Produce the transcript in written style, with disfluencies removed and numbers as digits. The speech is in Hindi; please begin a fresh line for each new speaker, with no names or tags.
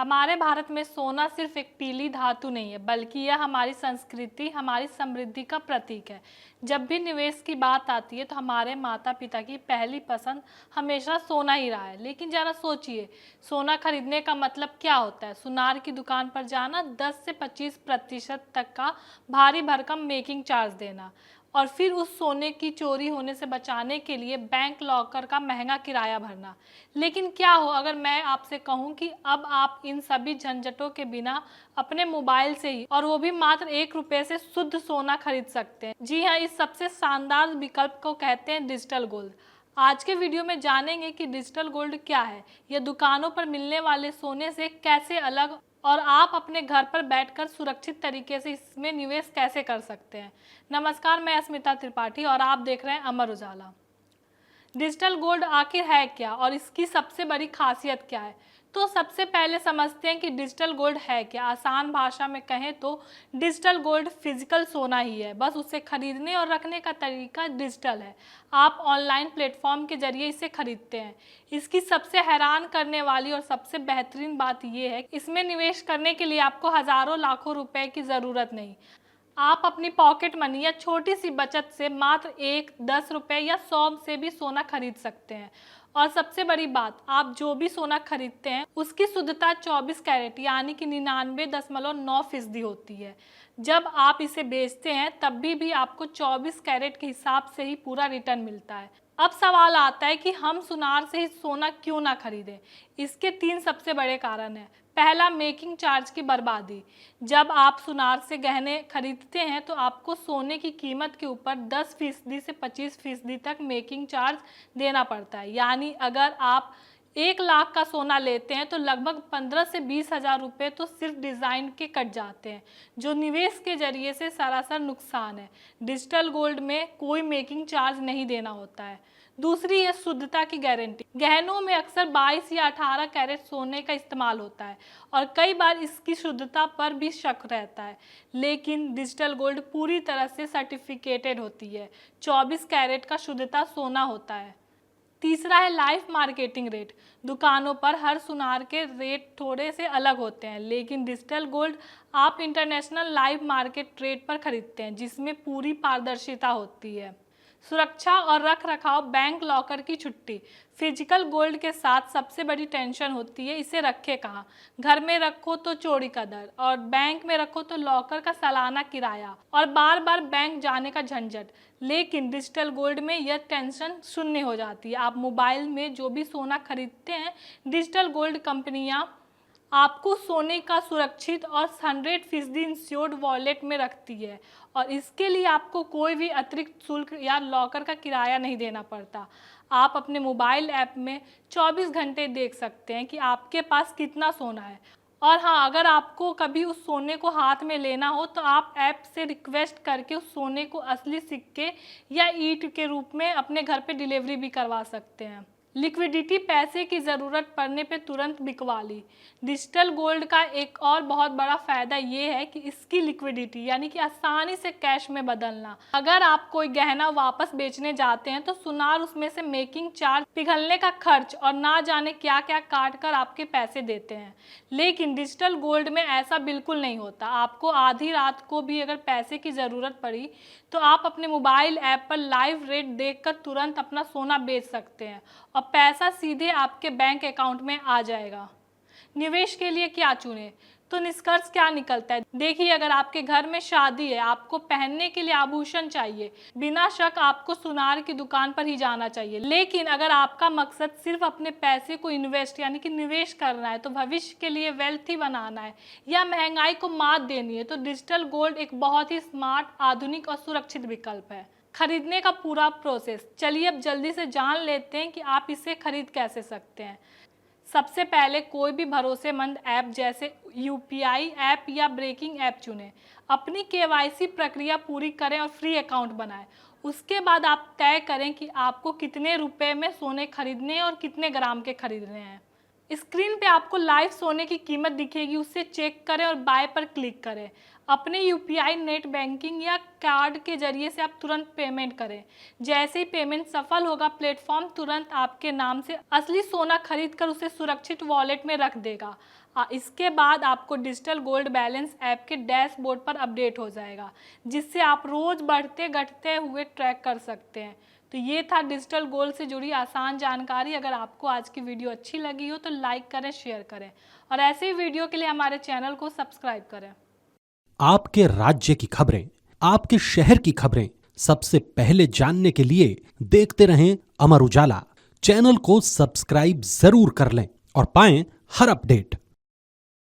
हमारे भारत में सोना सिर्फ एक पीली धातु नहीं है, बल्कि यह हमारी संस्कृति, हमारी समृद्धि का प्रतीक है। जब भी निवेश की बात आती है तो हमारे माता पिता की पहली पसंद हमेशा सोना ही रहा है। लेकिन जरा सोचिए, सोना खरीदने का मतलब क्या होता है? सुनार की दुकान पर जाना, 10 से 25% तक का भारी भरकम मेकिंग चार्ज देना, और फिर उस सोने की चोरी होने से बचाने के लिए बैंक लॉकर का महंगा किराया भरना। लेकिन क्या हो अगर मैं आपसे कहूं कि अब आप इन सभी झंझटों के बिना अपने मोबाइल से ही, और वो भी मात्र 1 रुपये से, शुद्ध सोना खरीद सकते हैं। जी हाँ, इस सबसे शानदार विकल्प को कहते हैं डिजिटल गोल्ड। आज के वीडियो में जानेंगे कि डिजिटल गोल्ड क्या है, यह दुकानों पर मिलने वाले सोने से कैसे अलग, और आप अपने घर पर बैठकर सुरक्षित तरीके से इसमें निवेश कैसे कर सकते हैं। नमस्कार, मैं अस्मिता त्रिपाठी और आप देख रहे हैं अमर उजाला। डिजिटल गोल्ड आखिर है क्या और इसकी सबसे बड़ी खासियत क्या है? तो सबसे पहले समझते हैं कि डिजिटल गोल्ड है क्या। आसान भाषा में कहें तो डिजिटल गोल्ड फिजिकल सोना ही है, बस उसे खरीदने और रखने का तरीका डिजिटल है। आप ऑनलाइन प्लेटफॉर्म के जरिए इसे खरीदते हैं। इसकी सबसे हैरान करने वाली और सबसे बेहतरीन बात यह है कि इसमें निवेश करने के लिए आपको हज़ारों लाखों रुपए की ज़रूरत नहीं। आप अपनी पॉकेट मनी या छोटी सी बचत से मात्र 1, 10 रुपये या 100 से भी सोना खरीद सकते हैं। और सबसे बड़ी बात, आप जो भी सोना खरीदते हैं उसकी शुद्धता 24 कैरेट यानी कि 99.9% होती है। जब आप इसे बेचते हैं तब भी आपको 24 कैरेट के हिसाब से ही पूरा रिटर्न मिलता है। अब सवाल आता है कि हम सुनार से ही सोना क्यों ना खरीदें। इसके 3 सबसे बड़े कारण हैं। पहला, मेकिंग चार्ज की बर्बादी। जब आप सुनार से गहने खरीदते हैं तो आपको सोने की कीमत के ऊपर 10% से 25% तक मेकिंग चार्ज देना पड़ता है। यानी अगर आप 1 लाख का सोना लेते हैं तो लगभग 15 से 20 हज़ार रुपये तो सिर्फ डिज़ाइन के कट जाते हैं, जो निवेश के जरिए से सरासर नुकसान है। डिजिटल गोल्ड में कोई मेकिंग चार्ज नहीं देना होता है। दूसरी है शुद्धता की गारंटी। गहनों में अक्सर 22 या 18 कैरेट सोने का इस्तेमाल होता है और कई बार इसकी शुद्धता पर भी शक रहता है। लेकिन डिजिटल गोल्ड पूरी तरह से सर्टिफिकेटेड होती है। 24 कैरेट का शुद्धता सोना होता है। तीसरा है लाइव मार्केटिंग रेट। दुकानों पर हर सुनार के रेट थोड़े से अलग होते हैं, लेकिन डिजिटल गोल्ड आप इंटरनेशनल लाइव मार्केट रेट पर खरीदते हैं, जिसमें पूरी पारदर्शिता होती है। सुरक्षा और रख रखाव, बैंक लॉकर की छुट्टी। फिजिकल गोल्ड के साथ सबसे बड़ी टेंशन होती है इसे रखे कहाँ। घर में रखो तो चोरी का डर, और बैंक में रखो तो लॉकर का सालाना किराया और बार बार बैंक जाने का झंझट। लेकिन डिजिटल गोल्ड में यह टेंशन शून्य हो जाती है। आप मोबाइल में जो भी सोना खरीदते हैं, डिजिटल गोल्ड कंपनियां आपको सोने का सुरक्षित और 100% इंश्योर्ड वॉलेट में रखती है, और इसके लिए आपको कोई भी अतिरिक्त शुल्क या लॉकर का किराया नहीं देना पड़ता। आप अपने मोबाइल ऐप में 24 घंटे देख सकते हैं कि आपके पास कितना सोना है। और हाँ, अगर आपको कभी उस सोने को हाथ में लेना हो तो आप ऐप से रिक्वेस्ट करके उस सोने को असली सिक्के या ईंट के रूप में अपने घर पे डिलीवरी भी करवा सकते हैं। लिक्विडिटी, पैसे की ज़रूरत पड़ने पे तुरंत बिकवा ली। डिजिटल गोल्ड का एक और बहुत बड़ा फ़ायदा ये है कि इसकी लिक्विडिटी यानी कि आसानी से कैश में बदलना। अगर आप कोई गहना वापस बेचने जाते हैं तो सुनार उसमें से मेकिंग चार्ज, पिघलने का खर्च और ना जाने क्या क्या काट कर आपके पैसे देते हैं। लेकिन डिजिटल गोल्ड में ऐसा बिल्कुल नहीं होता। आपको आधी रात को भी अगर पैसे की ज़रूरत पड़ी तो आप अपने मोबाइल ऐप पर लाइव रेट देखकर तुरंत अपना सोना बेच सकते हैं और पैसा सीधे आपके बैंक अकाउंट में आ जाएगा। निवेश के लिए क्या चुनें? तो निष्कर्ष क्या निकलता है? देखिए, अगर आपके घर में शादी है, आपको पहनने के लिए आभूषण चाहिए, बिना शक आपको सुनार की दुकान पर ही जाना चाहिए। लेकिन अगर आपका मकसद सिर्फ अपने पैसे को इन्वेस्ट यानी कि निवेश करना है, तो भविष्य के लिए वेल्थी बनाना है या महंगाई को मात देनी है, तो डिजिटल गोल्ड एक बहुत ही स्मार्ट, आधुनिक और सुरक्षित विकल्प है। खरीदने का पूरा प्रोसेस, चलिए अब जल्दी से जान लेते हैं कि आप इसे खरीद कैसे सकते हैं। सबसे पहले कोई भी भरोसेमंद ऐप जैसे यूपीआई ऐप या ब्रेकिंग ऐप चुनें। अपनी केवाईसी प्रक्रिया पूरी करें और फ्री अकाउंट बनाएं। उसके बाद आप तय करें कि आपको कितने रुपए में सोने खरीदने हैं और कितने ग्राम के खरीदने हैं। स्क्रीन पे आपको लाइव सोने की कीमत दिखेगी, उससे चेक करें और बाय पर क्लिक करें। अपने यूपीआई, नेट बैंकिंग या कार्ड के जरिए से आप तुरंत पेमेंट करें। जैसे ही पेमेंट सफल होगा, प्लेटफॉर्म तुरंत आपके नाम से असली सोना खरीद कर उसे सुरक्षित वॉलेट में रख देगा। इसके बाद आपको डिजिटल गोल्ड बैलेंस ऐप के डैशबोर्ड पर अपडेट हो जाएगा, जिससे आप रोज़ बढ़ते घटते हुए ट्रैक कर सकते हैं। तो ये था डिजिटल गोल्ड से जुड़ी आसान जानकारी। अगर आपको आज की वीडियो अच्छी लगी हो तो लाइक करें, शेयर करें और ऐसे ही वीडियो के लिए हमारे चैनल को सब्सक्राइब करें।
आपके राज्य की खबरें, आपके शहर की खबरें सबसे पहले जानने के लिए देखते रहें अमर उजाला। चैनल को सब्सक्राइब जरूर कर लें और पाएं हर अपडेट।